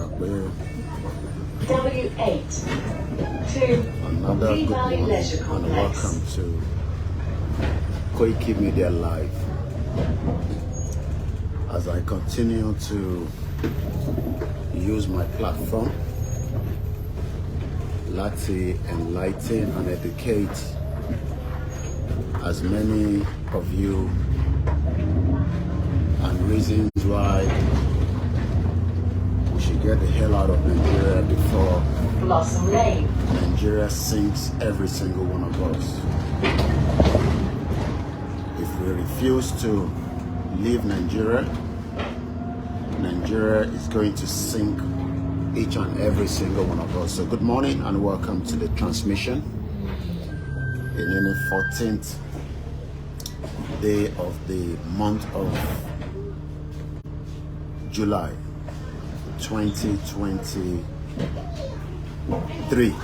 W8 to another good morning and welcome to Koikimedia Live. As I continue to use my platform to enlighten and educate as many of you, and reasons why we should get the hell out of Nigeria before Blossom Lane. Nigeria sinks every single one of us. If we refuse to leave Nigeria, Nigeria is going to sink each and every single one of us. So good morning and welcome to the transmission in the 14th day of the month of July 2023.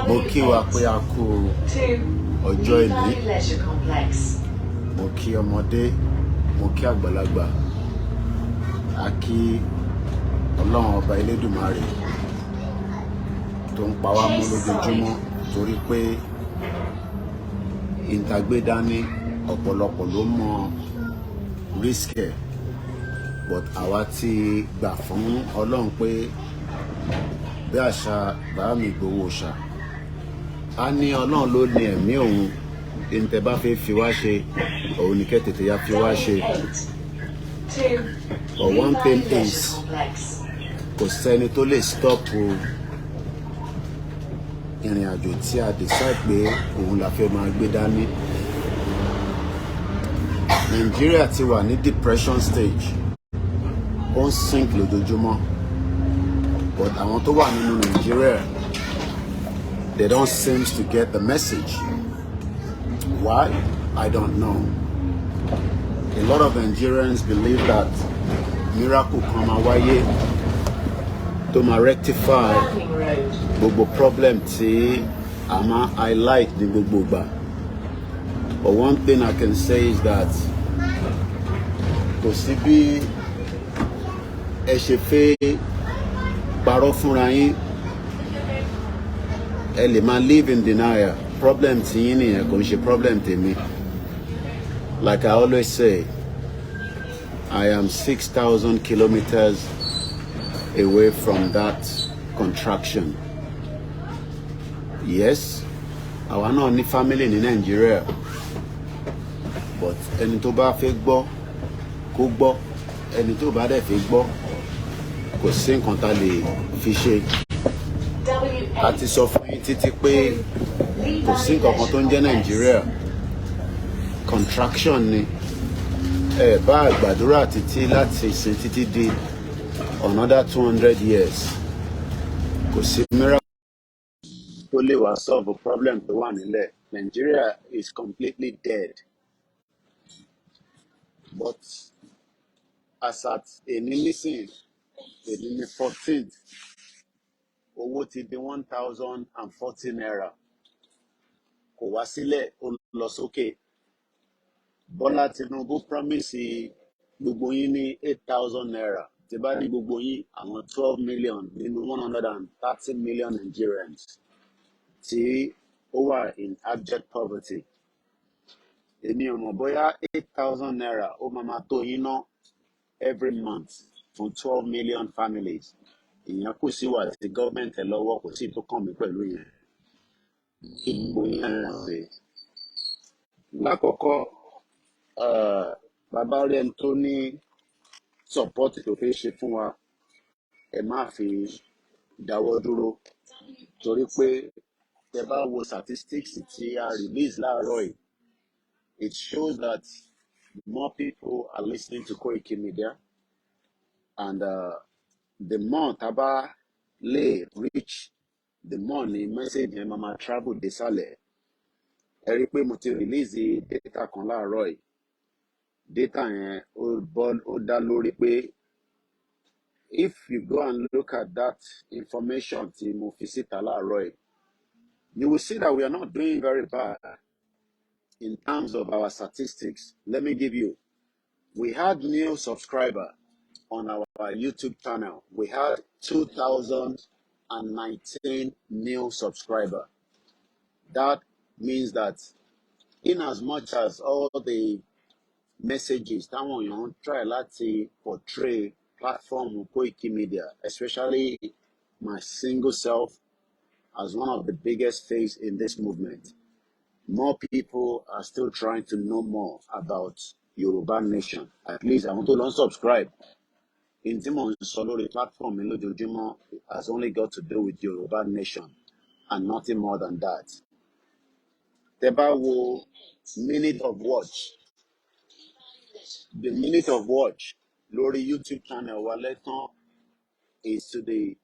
Mo kí wa pé a kú ọjọ́ ìní. Mo kí ọmọdé, mo kí àgbàlagbà. A kí Ọlọ́run ọba Elédùmarè tó ń pa wá mọ́ lójoojúmọ́ torí pé ìntàgbé dání ọ̀pọ̀lọpọ̀ ló mọ risk ẹ̀, but àwa ti gbà fún Ọlọ́run pé bí àṣà bá mi gbowó ṣà á ní Ọlọ́run ló ní ẹ̀mí òun, ìntẹ́ bá fẹ́ fi wá ṣe òun ní kẹ́ tètè ya fi wá ṣe. But one thing is, kò sẹ́ni tó lè stop ìrìn àjò tí a decide pé òun la fẹ́ máa gbé dání. Nigeria ti wà ní depression stage, ó ń sink lójoojúmọ́, but àwọn tó wà nínú Nigeria, they don't seem to get the message. Why? I don't know. A lot of Nigerians believe that miracle kan máa wáyé tó máa rectify gbogbo problem tí a máa highlight ní gbogbo ìgbà. But one thing I can say is that kò sí bí ẹ ṣe fẹ́ parọ́ fúnra yín, ẹ lè máa live in denial. Problem tí yín nìyẹn, kò ń ṣe problem tèmi. Like I always say, I am 6,000 kilometers away from that contraction. Yes, àwa náà ní family ní Nigeria, but ẹni tó bá fẹ́ gbọ́ kó gbọ́, ẹni tó bá dẹ̀ fẹ́ gbọ́ kò sí nǹkan tá lè fi ṣe. A ti sọ fún yín títí pé kò sí nǹkan kan tó ń jẹ́ Nigeria, contraction ni. Ẹ bá gbàdúrà títí láti ìsìn títí di another 200 years, kò sí miracle tó lè wá solve a problem tó wà nílẹ̀. Nigeria is completely dead. But as at èní nísìn, èní ní 14th, owó ti di 1,040 naira. Kò wá sílẹ̀, ó lọ sókè. Bọ́lá TINUBU promise gbogbo yín ní 8,000 naira. Tí bá ní gbogbo yín, àwọn 12 million nínú 130 million Nigerians tí ó wà in abject poverty. Èmi ò mọ̀ bóyá 8,000 naira ó máa tó yín ná every month fún 12 million families. Ìyẹn kò sí wà tí government ẹ lọ́wọ́, kò sí tó kàn mí pẹ̀lú yẹn. Kí gbogbo yín ẹ̀ ṣe. Lákọ̀ọ́kọ́, bàbá rẹ̀ tó ní support tó fẹ́ ṣe fún wa, ẹ má fi dáwọ́ dúró, torí pé tẹ́ bá wo statistics tí a release láàárọ̀ yìí, it shows that more people are listening to Koikimedia, and the more tá bá lè reach, the more ni message yẹn máa travel désàlẹ̀. Ẹ rí pé mo ti release data kan láàárọ̀ yìí. Data yẹn ó dá lórí pé if you go and look at that information tí mo fi síta láàárọ̀ yìí, you will see that we are not doing very bad in terms of our statistics. Let me give you, we had new subscriber on our YouTube channel, we had 2,019 new subscribers. That means that in as much as all the messages táwọn èèyàn ń try láti portray platform Koikimedia, especially my single self as one of the biggest face in this movement, more people are still trying to know more about Yoruba Nation. At least I want to unsubscribe. In tí mò ń sọ lórí platform mi lójoojúmọ́ has only got to do with Yoruba Nation and nothing more than that. Tẹ́ bá wo minute of watch, the minute of watch lórí YouTube channel wa lẹ́tàn is to the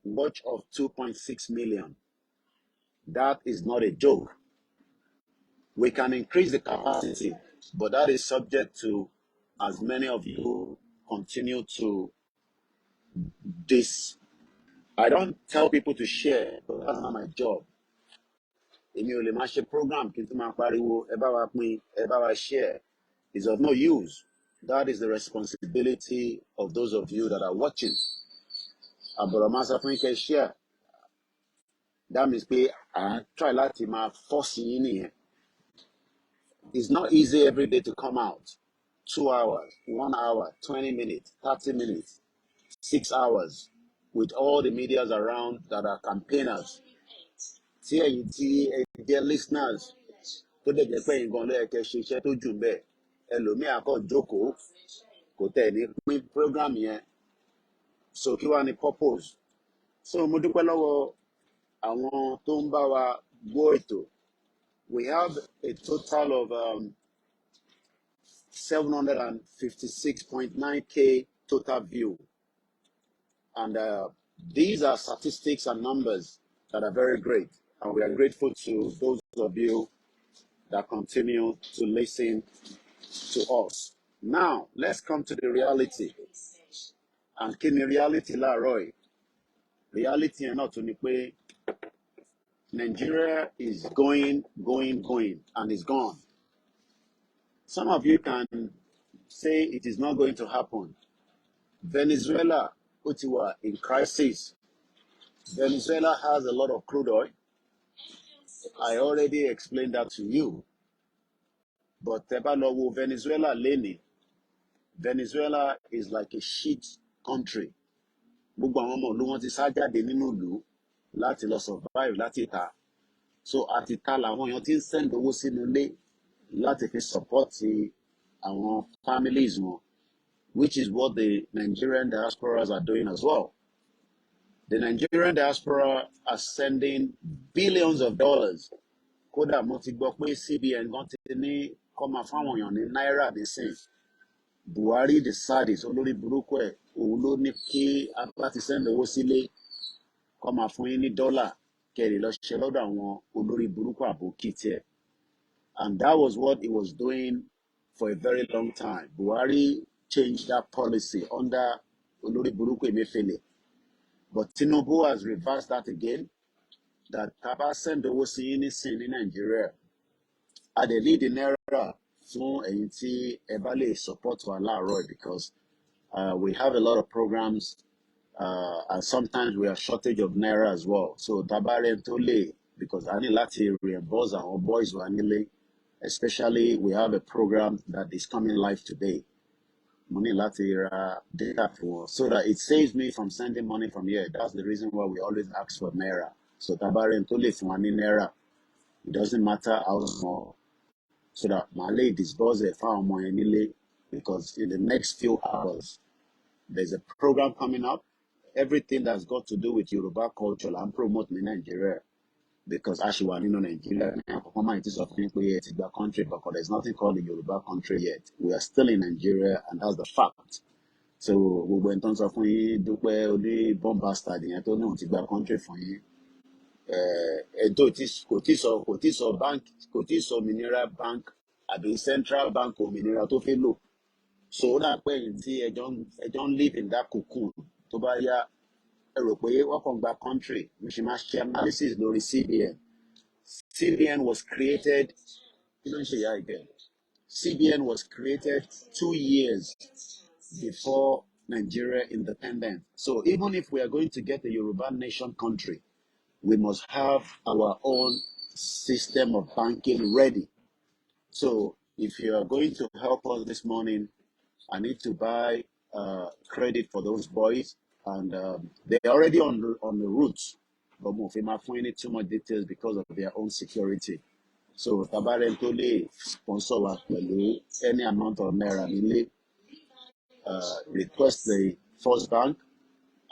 watch of 2.6 million. That is not a joke. We can increase the capacity, but that is subject to as many of you continue to this. I don't tell people to share, but that's not my job. Èmi ò lè máa ṣe program kí n tún máa pariwo ẹ bá wa pín ẹ bá wa share. It's of no use. That is the responsibility of those of you that are watching. Àbọ̀rọ̀ máa sọ fún yín kẹ́ share. That means pé à ń try láti máa force yín nìyẹn. It's not easy every day to come out. 2 hours, 1 hour, 20 minutes, 30 minutes, 6 hours with all the medias around that are campaigners. Tí ẹ̀yin tí ẹ jẹ́ listeners tó dẹ̀ jẹ́ pé nǹkan ló yẹ kẹ́ ṣe iṣẹ́ tó jù bẹ́ẹ̀ ẹlòmíì á kàn jókòó kò tẹ̀ ní pín program yẹn. So kí wá ní purpose? So mo dúpẹ́ lọ́wọ́ àwọn tó ń bá wa gbọ́ ètò. We have a total of 756.9K total view. And these are statistics and numbers that are very great. And we are grateful to those of you that continue to listen to us. Now, let's come to the reality. And kí ni reality láàárọ̀ yìí? Reality yẹn náà tún ni pé Nigeria is going, and is gone. Some of you can say it is not going to happen. Venezuela, ó ti wà in crisis. Venezuela has a lot of crude oil. I already explained that to you. But tẹ́ bá lọ wo Venezuela lénìí, Venezuela is like a shit country. Gbogbo àwọn ọmọ ìlú wọn ti sá jáde nínú ìlú láti lọ survive láti ta. So àti ta làwọn èèyàn ti ń send owó sínú ilé láti fi support àwọn families wọn, which is what the Nigerian diasporas are doing as well. The Nigerian diaspora are sending billions of dollars. Kódà mo ti gbọ́ pé CBN gan ti ní kó máa fáwọn èèyàn ní náírà nísìn. Buhari the saddest olórí burúkú ẹ̀ òun ló ní kí apá ti send owó sílé kó máa fún yín ní dọ́là kẹ́rì lọ ṣiṣẹ́ lọ́dọ̀ àwọn olórí burúkú àbòkí tiẹ̀. And that was what he was doing for a very long time. Buhari changed that policy under olórí burúkú Emefiele. But TINUBU has reversed that again, that taba send owó sí yín nísìn ní Nigeria. A dẹ̀ need the NAIRA fún ẹ̀yin tí ẹ bá lè support wa láàárọ̀ because we have a lot of programs and sometimes we are shortage of NAIRA as well. So tabarẹ̀ tó lè, because I need láti reimburse our boys wa nílé. Especially we have a program that is coming live today. Money láti ra data for so that it saves me from sending money from here. That's the reason why we always ask for NAIRA. So tabarẹ̀ tó lè fún wa ní NAIRA. It doesn't matter how small. So that my lady disburse it for my nílé, because in the next few hours there's a program coming up. Everything that's got to do with Yoruba culture and promote in Nigeria, because actually in Nigeria it is of the country, but there's nothing called the Yoruba country yet. We are still in Nigeria, and that's the fact. So we went on to dúpẹ́ oní bomb bastard yẹn tó ní ti gba country fún yín. Kò tí sọ bank, kò tí sọ mineral bank àbí central bank òmìnira tó fẹ́ lò. So ó dà pé ẹ̀yin tí ẹjọ́ ń live in that cocoon tó bá yá ẹ rò pé wọ́n kàn gba country. We should máa ṣe analysis lórí CBN. CBN was created, CBN was created 2 years before Nigeria independent. So even if we are going to get a Yoruba nation country, we must have our own system of banking ready. So if you are going to help us this morning, I need to buy credit for those boys, and they're already on the route. But if I'm finding too much details because of their own security. So Tabare to lè sponsor wa pẹ̀lú any amount of naira nílé, request the first bank,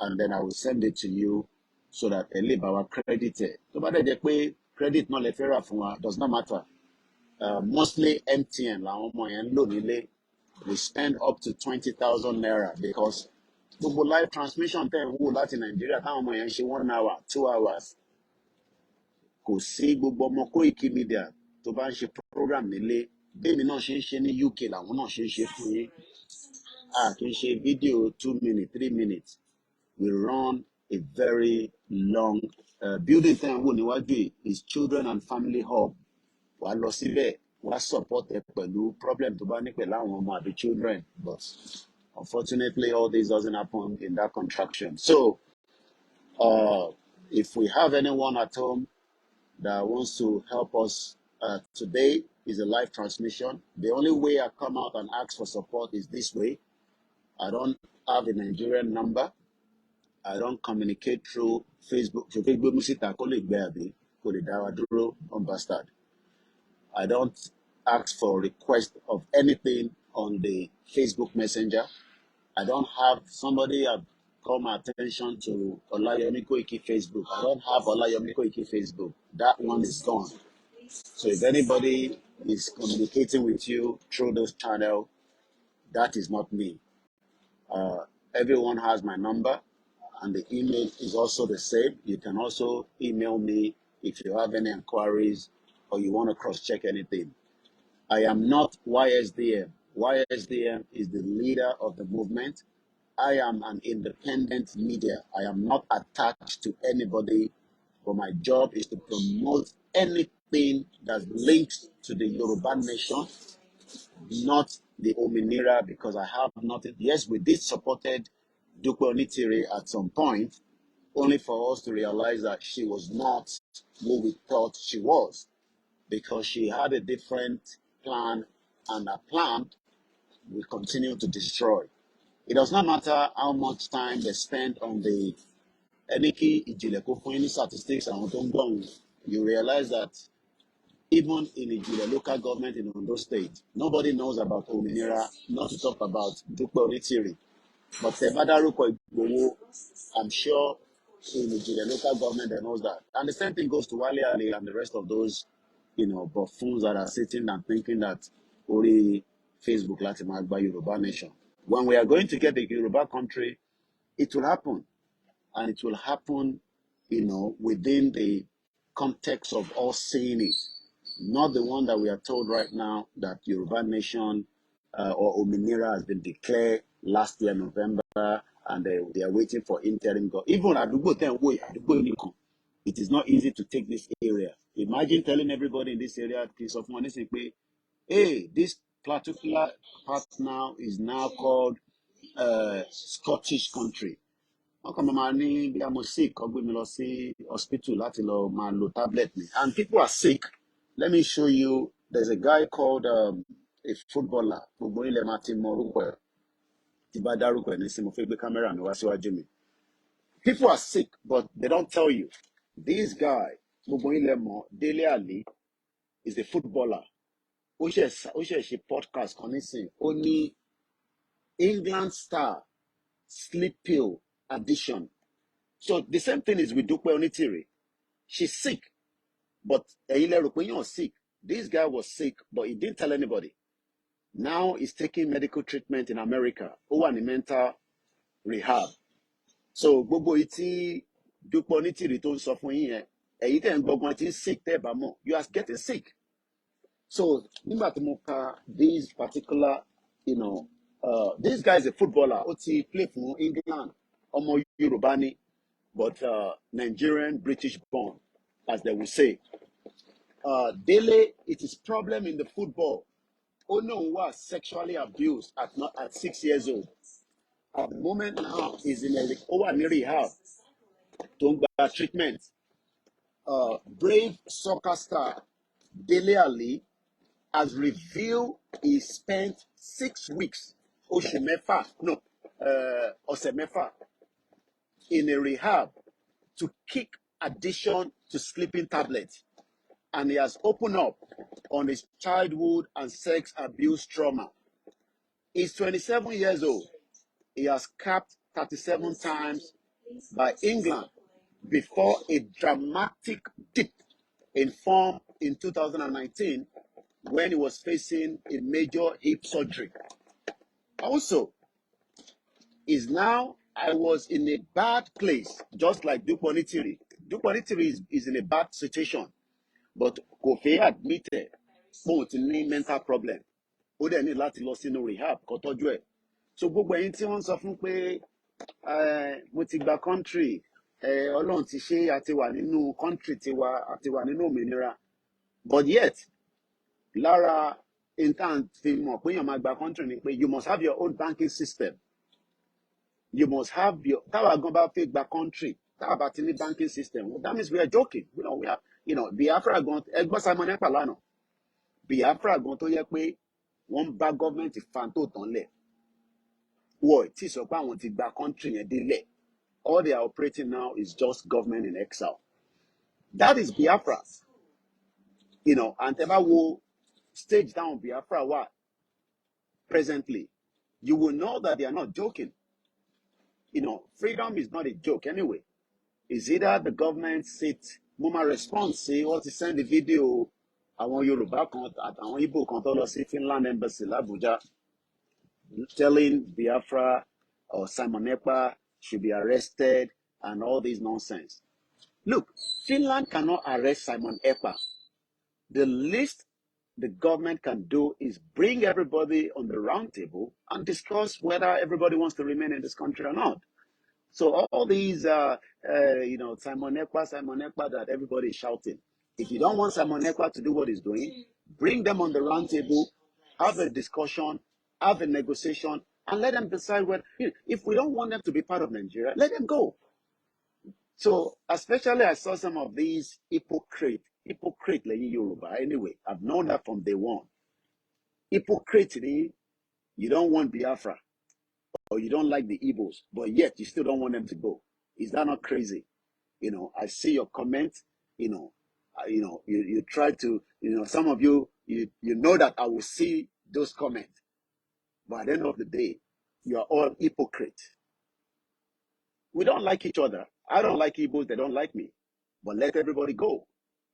and then I will send it to you so that ẹ lè bá wa credit ẹ̀. Tó bá dẹ̀ jẹ́ pé credit náà lè fẹ́ rà fún wa, does not matter. Mostly MTN làwọn ọmọ yẹn ń lò nílé. We spend up to 20,000 naira because gbogbo live transmission tẹ̀ ń wò láti Nàìjíríà táwọn ọmọ yẹn ń ṣe 1 hour 2 hours. Kò sí gbogbo ọmọ Koikimedia tó bá ń ṣe program nílé bẹ́ẹ̀ni náà ṣe ń ṣe ní UK làwọn náà ṣe ń ṣe fún yín. A kì í ṣe fídíò 2 minutes 3 minutes. We run a very long building tẹ̀ ń wò níwájú yìí is children and family hub. Wàá lọ síbẹ̀ wàá support ẹ pẹ̀lú problem tó bá ní pẹ̀lú àwọn ọmọ àbí children, but unfortunately all this doesn't happen in that contraction. So if we have anyone at home that wants to help us today is a live transmission. The only way I come out and ask for support is this way. I don't have a Nigerian number. I don't communicate through Facebook. Bastard. I don't ask for request of anything on the Facebook Messenger. I don't have somebody have call my attention to Olayomi Koiki Facebook. I don't have Olayomi Koiki Facebook. That one is gone. So if anybody is communicating with you through those channels, that is not me. Everyone has my number, and the email is also the same. You can also email me if you have any inquiries or you want to cross-check anything. I am not YSDM. YSDM is the leader of the movement. I am an independent media. I am not attached to anybody, but my job is to promote anything that links to the Yoruba nation, not the Ominira, because I have nothing. Yes, we did supported Dupe Onitiri at some point, only for us to realize that she was not who we thought she was, because she had a different plan, and her plan we continue to destroy. It does not matter how much time they spend on the Eniki Ijile statistics and you realize that even in Ijile local government in Ondo State, nobody knows about Ominira, not to talk about Dupe Onitiri. But Sebadaruko Igbowo, I'm sure in Ijile local government they knows that. And the same thing goes to Wale Ali and the rest of those, buffoons that are sitting and thinking that only Facebook Latin by Yoruba nation. When we are going to get the Yoruba country, it will happen. And it will happen, within the context of us seeing it. Not the one that we are told right now that Yoruba nation or Ominira has been declared last year, November, and they are waiting for interim government. Even Adubo Tenwoy, Adubo Nikan, it is not easy to take this area. Imagine telling everybody in this area, piece of money, simply, hey, this particular part now is now called Scottish country. How come I'm sick or gbé mi lọ sí hospital láti lọ máa lo tablet mi? And people are sick. Let me show you. There's a guy called a footballer. Gbogbo ilẹ̀ máa ti mọ orúkọ ẹ̀. Tí bá dárúkọ ẹ̀ nísìnyí, mo fẹ́ gbé kámẹ́rà mi wá síwájú mi. People are sick, but they don't tell you. This guy, gbogbo ilẹ̀ mọ̀, Dele Ali, is a footballer. Ó ṣe podcast kan nísìnyí. Ó ní England star sleep pill addiction. So the same thing is with Dupe Onitiri. She's sick, but sick. This guy was sick, but he didn't tell anybody. Now he's taking medical treatment in America. Ó wà ní mental rehab. So gbogbo iti Dupe Onitiri tó ń sọ fún yín yẹn, èyí tẹ́ ń gbọ́gbọ́n ti ń sick tẹ́ bá mọ̀. You are getting sick. So nígbà tí mo ka this particular, this guy is a footballer. Ó ti play for England. Ọmọ Yorùbá ni, but Nigerian, British born, as they will say. Dele, it is problem in the football. Ono was sexually abused at 6 years old. at the moment now is in a rehab, tó ń gba treatment. Brave soccer star Dele Ali has revealed he spent 6 weeks, oṣù mẹ́fà, no, ọ̀sẹ̀ mẹ́fà, in a rehab to kick addiction to sleeping tablets. And he has opened up on his childhood and sex abuse trauma. He's 27 years old. He has capped 37 times by England before a dramatic dip in form in 2019 when he was facing a major hip surgery. Also, I was in a bad place, just like Duponitiri. Duponitiri is in a bad situation, but Kofi admitted both ní mental problem. Ó dẹ̀ ní láti lọ sínú rehab kó tọ́jú ẹ̀. So gbogbo ẹ̀yin tí wọ́n sọ fún pé mo ti gba country, Ọlọ́run ti ṣe àti wà nínú country tiwa àti wà nínú òmìnira. But yet, lára intan fi mọ̀ pé èèyàn máa gba country ni pé you must have your own banking system. You must have your táwa gan bá fẹ́ gba country, táwa bá ti ní banking system. Well, that means we are joking. We are, Biafra gan ẹgbọ́n Simon Ekpa lánàá. Biafra gan tó yẹ pé wọ́n bá gọ́ọ̀mẹ̀ntì fan tó tán lẹ̀. Wọ́n tí sọ pé àwọn ti gba country yẹn délẹ̀. All they are operating now is just government in exile. That is Biafra. And tẹ́ bá wo stage down Biafra wà presently, you will know that they are not joking. Freedom is not a joke anyway. It's either the government sit, Muma response, say, what is send the video, àwọn Yorùbá kan àtàwọn Igbo kan tó lọ sí Finland embassy l'Abuja, telling Biafra or Simon Ekpa should be arrested and all this nonsense. Look, Finland cannot arrest Simon Ekpa. The least the government can do is bring everybody on the round table and discuss whether everybody wants to remain in this country or not. So all these, Simon Ekpa that everybody is shouting. If you don't want Simon Ekpa to do what he's doing, bring them on the round table, have a discussion, have a negotiation, and let them decide if we don't want them to be part of Nigeria, let them go. So especially I saw some of these hypocrite like Yoruba. Anyway, I've known that from day one. Hypocrite, you don't want Biafra, or you don't like the Igbos, but yet you still don't want them to go. Is that not crazy? I see your comments. You try to, some of you know that I will see those comments, but at the end of the day, you are all hypocrites. We don't like each other. I don't like Igbos, they don't like me. But let everybody go.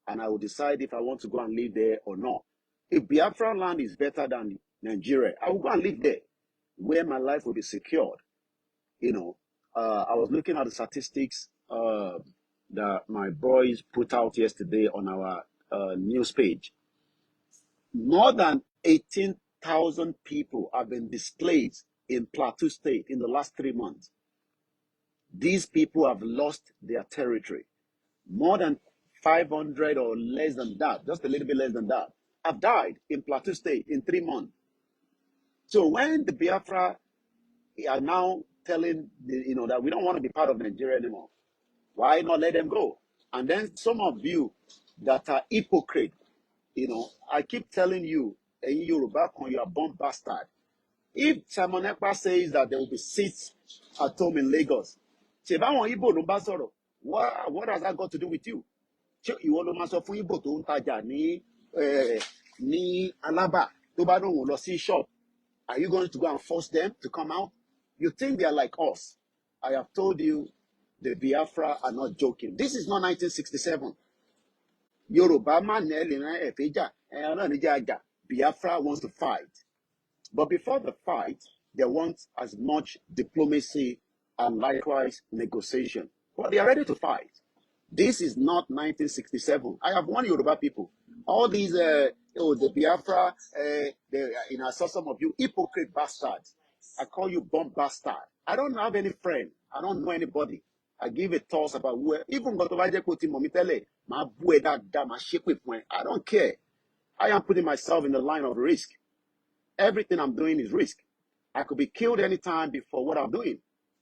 And I will decide if I want to go and live there or not. If Biafra land is better than Nigeria, I will go and live there, where my life will be secured. I was looking at the statistics that my boys put out yesterday on our news page. More than 18,000 people have been displaced in Plateau State in the last 3 months. These people have lost their territory. More than 500 or less than that, just a little bit less than that, have died in Plateau State in 3 months. So when the Biafra are now telling that we don't want to be part of Nigeria anymore, why not let them go? And then some of you that are hypocrite, I keep telling you, Yoruba, you are born bastard. If Simon Ekpa says that there will be seats at home in Lagos, what has that got to do with you? Ìwọ ló máa sọ fún Igbo tó ń tajà ní Alaba tó bá dóhùn lọ sí shop. Are you going to go and force them to come out? You think they are like us? I have told you, the Biafra are not joking. This is not 1967. Yoruba man Biafra wants to fight. But before the fight, they want as much diplomacy and likewise negotiation. But they are ready to fight. This is not 1967. I have warned Yoruba people. All these, the Biafra, I saw some of you hypocrite bastards. I call you bomb bastard. I don't have any friend. I don't know anybody. I give a toss about where, even I don't care. I am putting myself in the line of risk. Everything I'm doing is risk. I could be killed anytime before what I'm doing.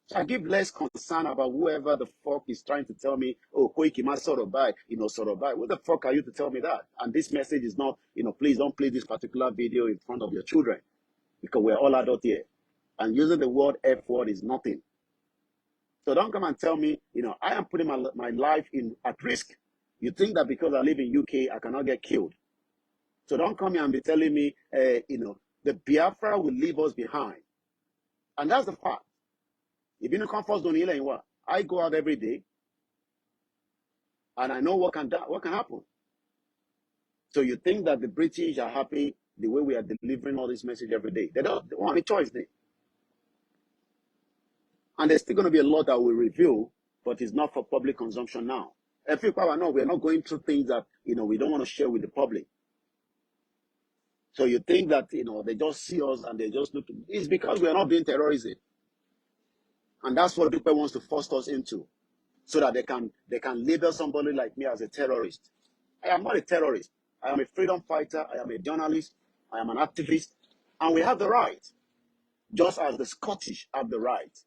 So I give less concern about whoever the fuck is trying to tell me, oh, Koikimedia sort of buy, sort of buy. What the fuck are you to tell me that? And this message is not, please don't play this particular video in front of your children because we're all adults here. And using the word F word is nothing. So don't come and tell me, I am putting my life at risk. You think that because I live in UK, I cannot get killed. So don't come here and be telling me, the Biafra will leave us behind. And that's the fact. If you know comfort don't heal anyone, I go out every day and I know what can happen. So you think that the British are happy the way we are delivering all this message every day? They don't want a choice there. And there's still going to be a lot that we reveal, but it's not for public consumption now. Every power, no, we're not going through things that, we don't want to share with the public. So you think that, they just see us and they just look. It's because we are not doing terrorism. And that's what Dupe wants to force us into. So that they can label somebody like me as a terrorist. I am not a terrorist. I am a freedom fighter. I am a journalist. I am an activist. And we have the right. Just as the Scottish have the right.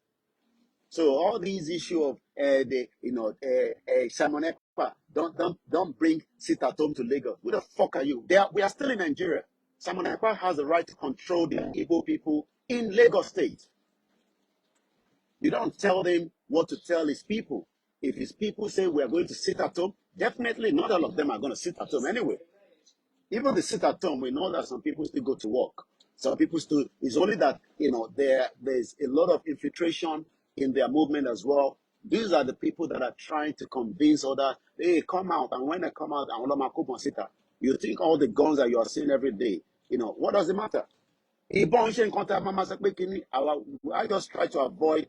So all these issues of Simon Ekpa, don't bring sit at home to Lagos. Who the fuck are you? We are still in Nigeria. Simon Ekpa has the right to control the Igbo people in Lagos State. You don't tell them what to tell his people. If his people say we are going to sit at home, definitely not all of them are going to sit at home anyway. Even the sit at home, we know that some people still go to work. Some people still, it's only that, there's a lot of infiltration in their movement as well. These are the people that are trying to convince others, hey, come out. And when they come out, you think all the guns that you are seeing every day, what does it matter? I just try to avoid,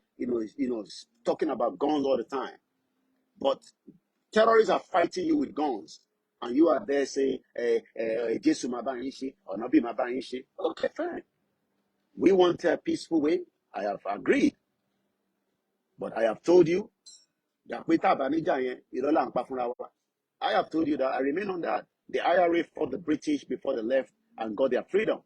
talking about guns all the time. But terrorists are fighting you with guns. And you are there saying, Jesus Mabanyishi or Nabi Mabanyishi. Okay, fine. We want a peaceful way. I have agreed. But I have told you that I have told you that I remain on that. The IRA fought the British before they left and got their freedom.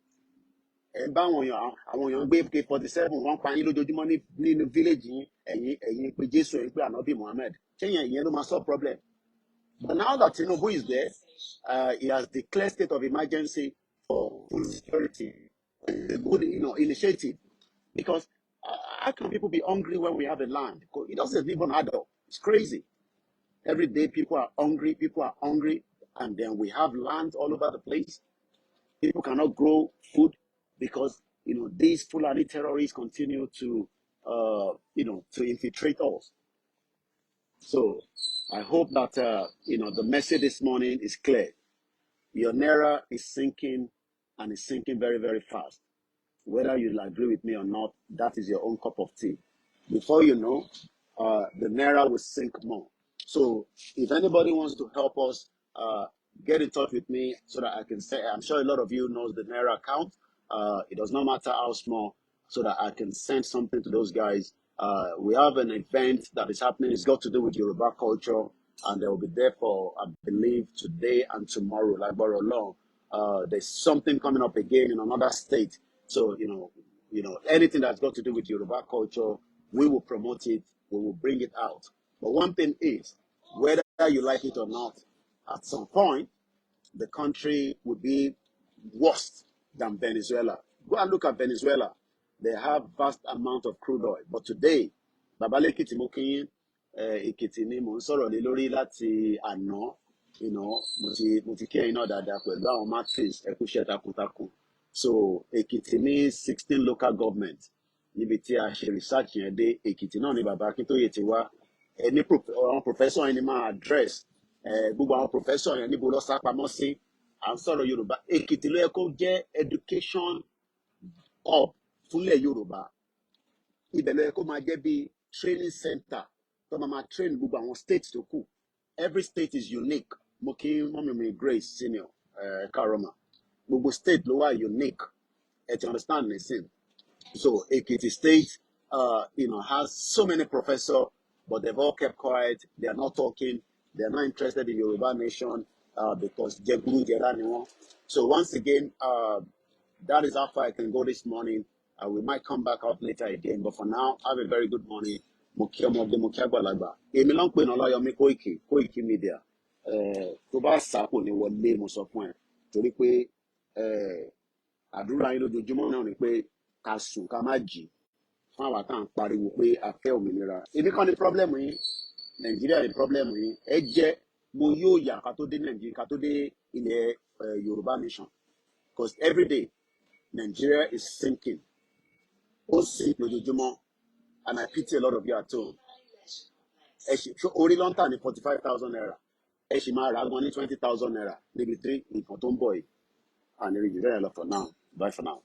Àwọn èèyàn gbé AK-47 wọ́n pa yín lójoojúmọ́ nínú village yín ẹ̀yin pé Jésù ẹ̀yin pé Ànábì Muhammad ṣé ìyẹn ló máa solve problem. But now that Tinubu is there, he has declared state of emergency for food security. A good initiative, because how can people be hungry when we have a land? It doesn't even add up. It's crazy. Every day people are hungry, and then we have land all over the place. People cannot grow food because these Fulani terrorists continue to to infiltrate us. So I hope that the message this morning is clear. Your NAIRA is sinking, and it's sinking very, very fast. Whether you agree with me or not, that is your own cup of tea. Before you know, the NAIRA will sink more. So if anybody wants to help us, get in touch with me so that I can say, I'm sure a lot of you knows the NAIRA account. It does not matter how small, so that I can send something to those guys. We have an event that is happening. It's got to do with Yoruba culture, and they will be there for, I believe, today and tomorrow, like Borolong. There's something coming up again in another state. So, anything that's got to do with Yoruba culture, we will promote it, we will bring it out. But one thing is, whether you like it or not, at some point, the country will be worse than Venezuela. Go and look at Venezuela. They have vast amount of crude oil. But today, Babale Kitimokin, Ekiti ni mo ń sọ̀rọ̀ lé lórí láti àná, mo ti kí ẹ̀yin náà dáadáa pẹ̀lú àwọn matrix ẹkúṣẹ́ takuntakun. So Ekiti ní 16 local government. Níbi tí a ṣe research yẹn dé, Ekiti náà ni bàbá Akíntóyè ti wá. Ẹni àwọn professor yẹn ni máa address. Gbogbo àwọn professor yẹn níbo lọ sá pamọ́ sí. À ń sọ̀rọ̀ Yorùbá. Ekiti ló yẹ kó jẹ́ education hub fúnlẹ̀ Yorùbá. Ibẹ̀ ló yẹ kó máa jẹ́ bí training center tó máa train gbogbo àwọn states tó kù. Every state is unique. Mo kí mọ́mí mi Grace Senior Karoma. Gbogbo state ló wà unique. Ẹ ti understand nisin. So Ekiti State, has so many professors, but they've all kept quiet. They are not talking. They are not interested in Yoruba nation because Jeguru Jera ni wọ́n. So once again, that is how far I can go this morning. We might come back out later again, but for now, have a very good morning. Mo kí ọmọdé, mo kí àgbàlagbà. Èmi ló ń pè ní Ọláyọmí Koikimedia. Tó bá sá kò ní wọlé, mo sọ fún ẹ. Torí pé àdúrà yín lójoojúmọ́ náà ni pé ká sùn ká má jí. Fún àwa tá à ń pariwo pé a fẹ́ òmìnira. Èmi kọ́ ni pọ́blẹ́mù yín. Nàìjíríà ni pọ́blẹ́mù yín. Ẹ jẹ́ mo yóò yà ká tó dé Nàìjíríà, ká tó dé ilẹ̀ Yorùbá nation. Because every day, Nigeria is sinking. Ó sink lójoojúmọ́. And I pity a lot of you at home. Orí ló ń tà ní 45,000 naira. Ẹ ṣì máa rà á gan ní 20,000 naira níbi tí nǹkan tó ń bọ̀ yìí. And there is very lot for now. Bye for now.